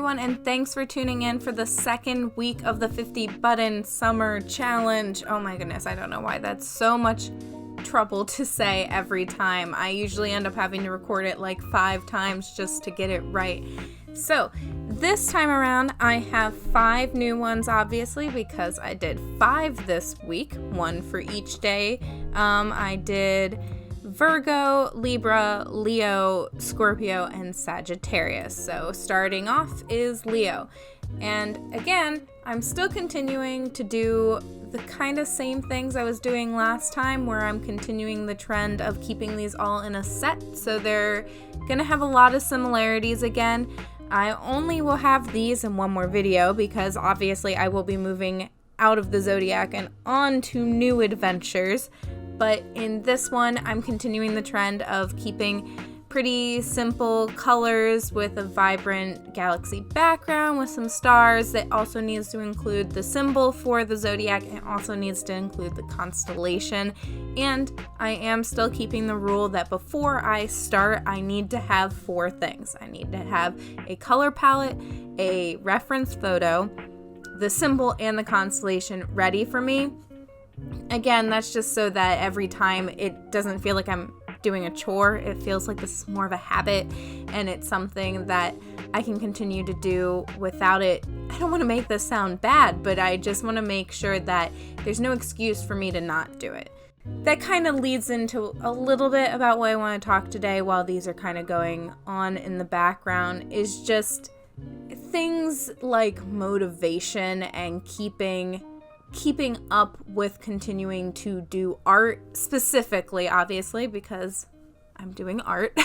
everyone, and thanks for tuning in for the second week of the 50 button summer challenge. Oh my goodness, I don't know why that's so much trouble to say every time. I usually end up having to record it like 5 times just to get it right. So this time around, I have 5 new ones, obviously, because I did 5 this week, 1 for each day. I did Virgo, Libra, Leo, Scorpio, and Sagittarius. So starting off is Leo. And again, I'm still continuing to do the kind of same things I was doing last time, where I'm continuing the trend of keeping these all in a set. So they're gonna have a lot of similarities again. I only will have these in one more video because obviously I will be moving out of the zodiac and on to new adventures. But in this one, I'm continuing the trend of keeping pretty simple colors with a vibrant galaxy background with some stars. That also needs to include the symbol for the zodiac and also needs to include the constellation. And I am still keeping the rule that before I start, I need to have 4 things. I need to have a color palette, a reference photo, the symbol, and the constellation ready for me. Again, that's just so that every time it doesn't feel like I'm doing a chore. It feels like this is more of a habit, and it's something that I can continue to do without it. I don't want to make this sound bad, but I just want to make sure that there's no excuse for me to not do it. That kind of leads into a little bit about what I want to talk today while these are kind of going on in the background, is just things like motivation and keeping up with continuing to do art, specifically, obviously, because I'm doing art.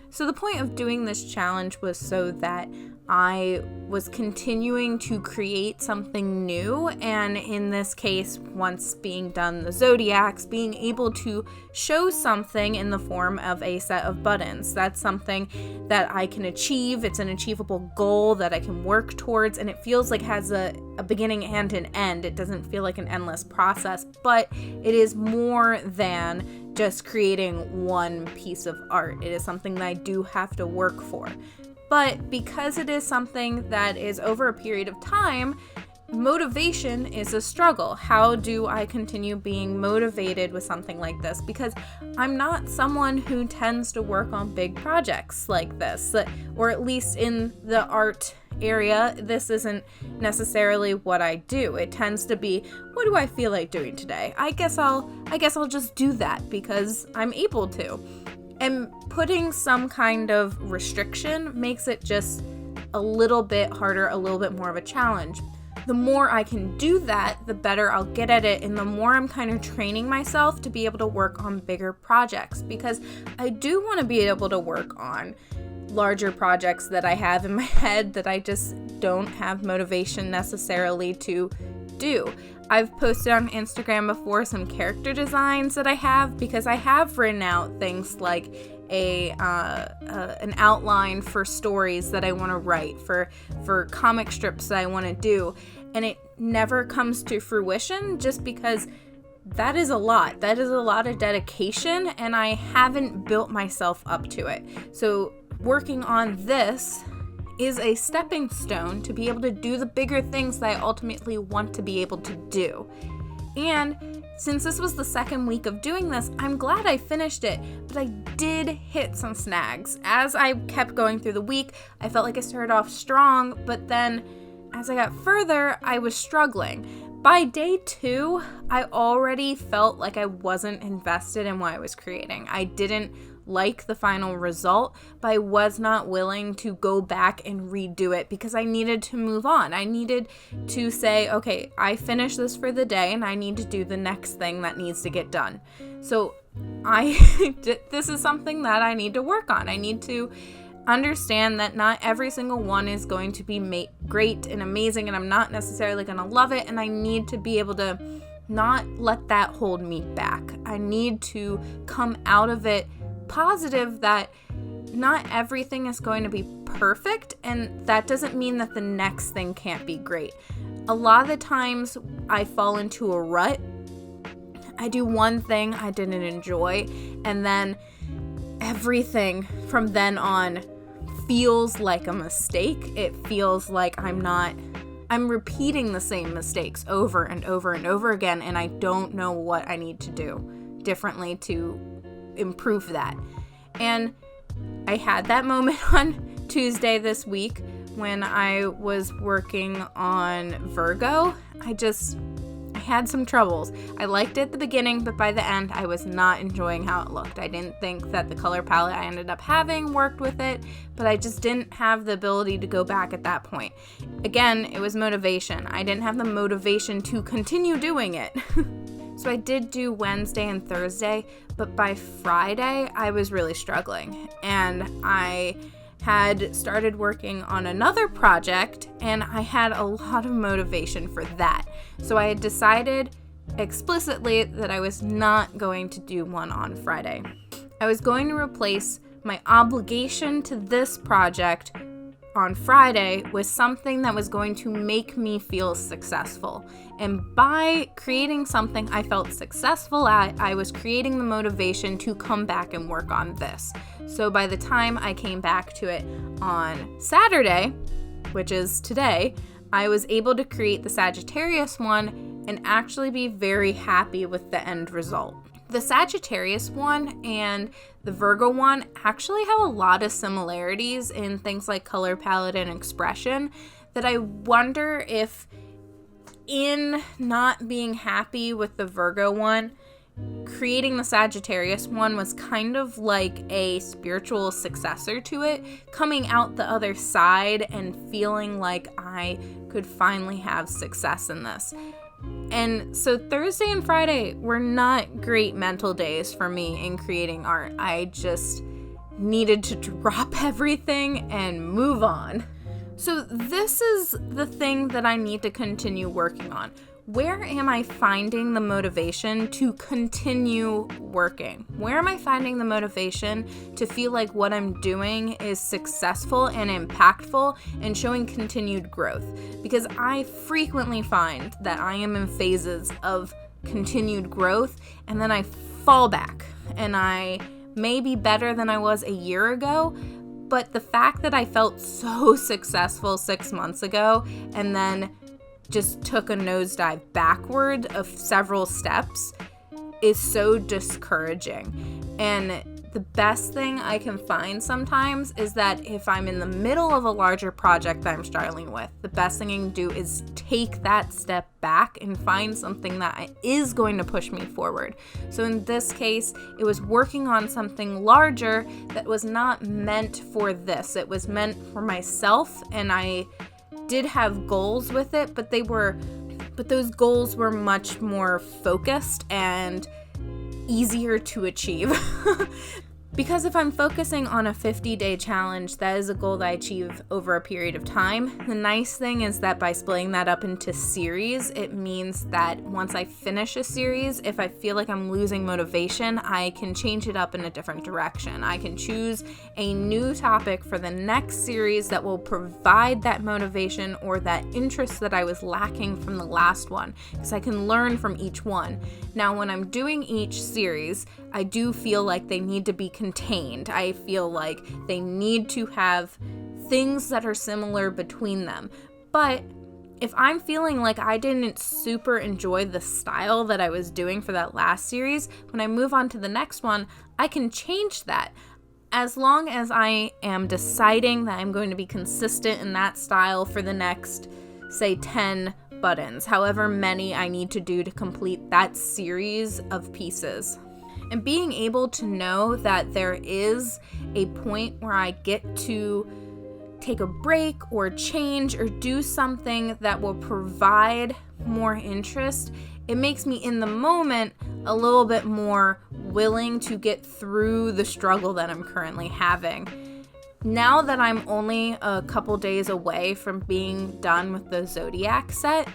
So the point of doing this challenge was so that I was continuing to create something new, and in this case, once being done the zodiacs, being able to show something in the form of a set of buttons. That's something that I can achieve. It's an achievable goal that I can work towards, and it feels like it has a beginning and an end. It doesn't feel like an endless process, but it is more than just creating one piece of art. It is something that I do have to work for. But because it is something that is over a period of time, motivation is a struggle. How do I continue being motivated with something like this? Because I'm not someone who tends to work on big projects like this, or at least in the art area, this isn't necessarily what I do. It tends to be, what do I feel like doing today? I guess I'll just do that because I'm able to. And putting some kind of restriction makes it just a little bit harder, a little bit more of a challenge. The more I can do that, the better I'll get at it, and the more I'm kind of training myself to be able to work on bigger projects, because I do want to be able to work on larger projects that I have in my head that I just don't have motivation necessarily to do. I've posted on Instagram before some character designs that I have, because I have written out things like an outline for stories that I want to write, for comic strips that I want to do, and it never comes to fruition just because that is a lot. That is a lot of dedication, and I haven't built myself up to it. So working on this is a stepping stone to be able to do the bigger things that I ultimately want to be able to do. And since this was the second week of doing this, I'm glad I finished it, but I did hit some snags. As I kept going through the week, I felt like I started off strong, but then as I got further, I was struggling. By day 2, I already felt like I wasn't invested in what I was creating. I didn't like the final result, but I was not willing to go back and redo it because I needed to move on. I needed to say, okay, I finished this for the day and I need to do the next thing that needs to get done. So this is something that I need to work on. I need to understand that not every single one is going to be great and amazing, and I'm not necessarily going to love it, and I need to be able to not let that hold me back. I need to come out of it positive that not everything is going to be perfect, and that doesn't mean that the next thing can't be great. A lot of the times I fall into a rut. I do one thing I didn't enjoy, and then everything from then on feels like a mistake. It feels like I'm repeating the same mistakes over and over and over again, and I don't know what I need to do differently to improve that. And I had that moment on Tuesday this week when I was working on Virgo. I had some troubles. I liked it at the beginning, but by the end, I was not enjoying how it looked. I didn't think that the color palette I ended up having worked with it, but I just didn't have the ability to go back at that point. Again, it was motivation. I didn't have the motivation to continue doing it. So I did do Wednesday and Thursday, but by Friday, I was really struggling. And I had started working on another project, and I had a lot of motivation for that. So I had decided explicitly that I was not going to do one on Friday. I was going to replace my obligation to this project on Friday with something that was going to make me feel successful. And by creating something I felt successful at, I was creating the motivation to come back and work on this. So by the time I came back to it on Saturday, which is today, I was able to create the Sagittarius one and actually be very happy with the end result. The Sagittarius one and the Virgo one actually have a lot of similarities in things like color palette and expression that I wonder if, in not being happy with the Virgo one, creating the Sagittarius one was kind of like a spiritual successor to it, coming out the other side and feeling like I could finally have success in this. And so Thursday and Friday were not great mental days for me in creating art. I just needed to drop everything and move on. So this is the thing that I need to continue working on. Where am I finding the motivation to continue working? Where am I finding the motivation to feel like what I'm doing is successful and impactful and showing continued growth? Because I frequently find that I am in phases of continued growth and then I fall back and I may be better than I was a year ago, but the fact that I felt so successful 6 months ago and then just took a nosedive backward of several steps is so discouraging. And the best thing I can find sometimes is that if I'm in the middle of a larger project that I'm struggling with, the best thing I can do is take that step back and find something that is going to push me forward. So in this case, it was working on something larger that was not meant for this. It was meant for myself, and I did have goals with it, but those goals were much more focused and easier to achieve. Because if I'm focusing on a 50-day challenge, that is a goal that I achieve over a period of time. The nice thing is that by splitting that up into series, it means that once I finish a series, if I feel like I'm losing motivation, I can change it up in a different direction. I can choose a new topic for the next series that will provide that motivation or that interest that I was lacking from the last one, because I can learn from each one. Now, when I'm doing each series, I do feel like they need to be contained. I feel like they need to have things that are similar between them. But if I'm feeling like I didn't super enjoy the style that I was doing for that last series, when I move on to the next one, I can change that. As long as I am deciding that I'm going to be consistent in that style for the next, say, 10 buttons, however many I need to do to complete that series of pieces. And being able to know that there is a point where I get to take a break or change or do something that will provide more interest, it makes me in the moment a little bit more willing to get through the struggle that I'm currently having. Now that I'm only a couple days away from being done with the Zodiac set,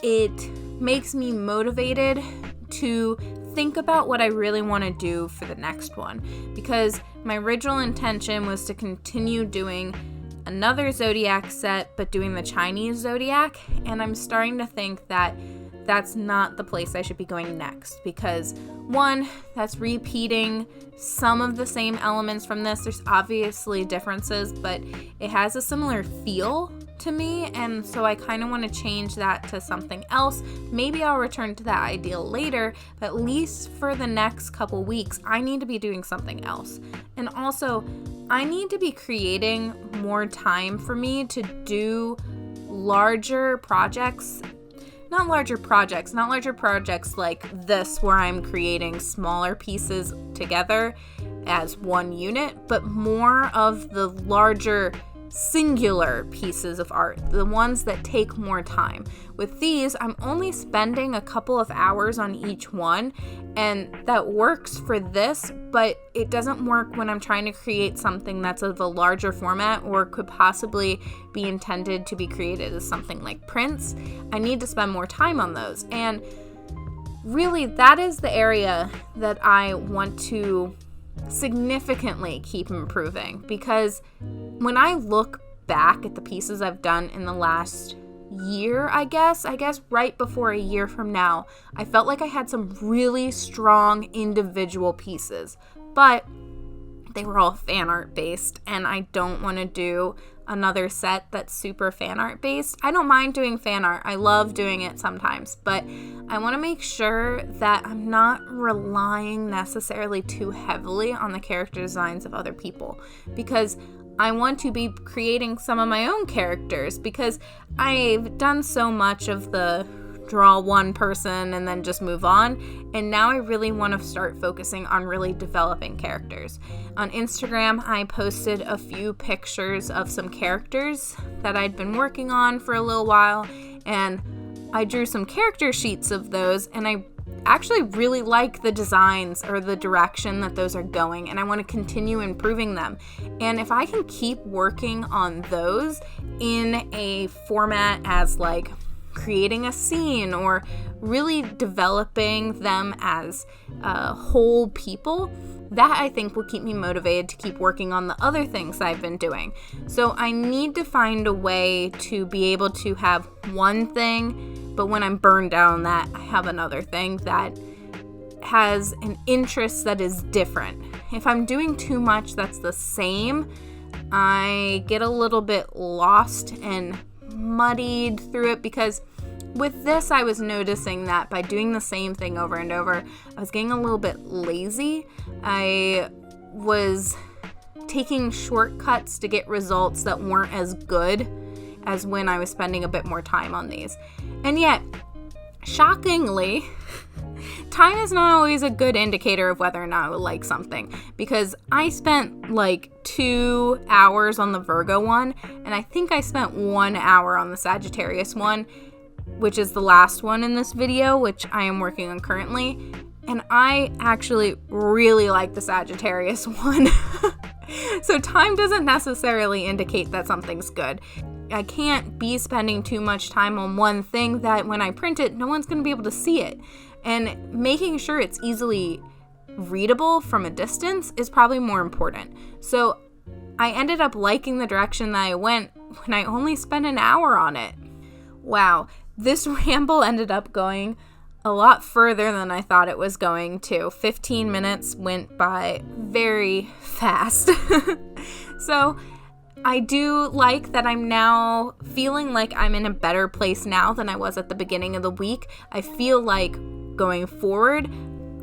it makes me motivated to think about what I really want to do for the next one, because my original intention was to continue doing another Zodiac set, but doing the Chinese Zodiac, and I'm starting to think that that's not the place I should be going next, because one, that's repeating some of the same elements from this. There's obviously differences, but it has a similar feel to me, and so I kind of want to change that to something else. Maybe I'll return to that ideal later, but at least for the next couple weeks, I need to be doing something else. And also, I need to be creating more time for me to do larger projects. Not larger projects like this where I'm creating smaller pieces together as one unit, but more of the larger singular pieces of art, the ones that take more time. With these, I'm only spending a couple of hours on each one, and that works for this, but it doesn't work when I'm trying to create something that's of a larger format or could possibly be intended to be created as something like prints. I need to spend more time on those, and really that is the area that I want to significantly keep improving, because when I look back at the pieces I've done in the last year, I guess right before a year from now, I felt like I had some really strong individual pieces, but they were all fan art based, and I don't want to do another set that's super fan art based. I don't mind doing fan art. I love doing it sometimes, but I want to make sure that I'm not relying necessarily too heavily on the character designs of other people, because I want to be creating some of my own characters, because I've done so much of the draw one person and then just move on, and now I really want to start focusing on really developing characters. On Instagram, I posted a few pictures of some characters that I'd been working on for a little while, and I drew some character sheets of those, and I actually really like the designs or the direction that those are going, and I want to continue improving them. And if I can keep working on those in a format as like creating a scene or really developing them as whole people, that I think will keep me motivated to keep working on the other things I've been doing. So I need to find a way to be able to have one thing, but when I'm burned out on that, I have another thing that has an interest that is different. If I'm doing too much that's the same, I get a little bit lost and muddied through it, because with this, I was noticing that by doing the same thing over and over, I was getting a little bit lazy. I was taking shortcuts to get results that weren't as good as when I was spending a bit more time on these. And yet, shockingly, time is not always a good indicator of whether or not I will like something, because I spent like 2 hours on the Virgo one, and I think I spent 1 hour on the Sagittarius one, which is the last one in this video, which I am working on currently. And I actually really like the Sagittarius one. So time doesn't necessarily indicate that something's good. I can't be spending too much time on one thing that when I print it, no one's going to be able to see it. And making sure it's easily readable from a distance is probably more important. So I ended up liking the direction that I went when I only spent an hour on it. Wow, this ramble ended up going a lot further than I thought it was going to. 15 minutes went by very fast. So I do like that I'm now feeling like I'm in a better place now than I was at the beginning of the week. I feel like going forward,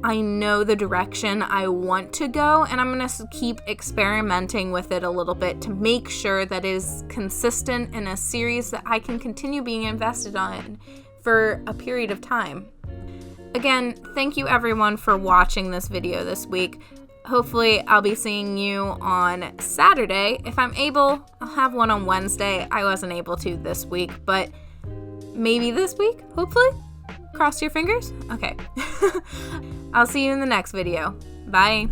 I know the direction I want to go, and I'm going to keep experimenting with it a little bit to make sure that it is consistent in a series that I can continue being invested on for a period of time. Again, thank you everyone for watching this video this week. Hopefully I'll be seeing you on Saturday. If I'm able, I'll have one on Wednesday. I wasn't able to this week, but maybe this week, hopefully. Cross your fingers? Okay. I'll see you in the next video. Bye.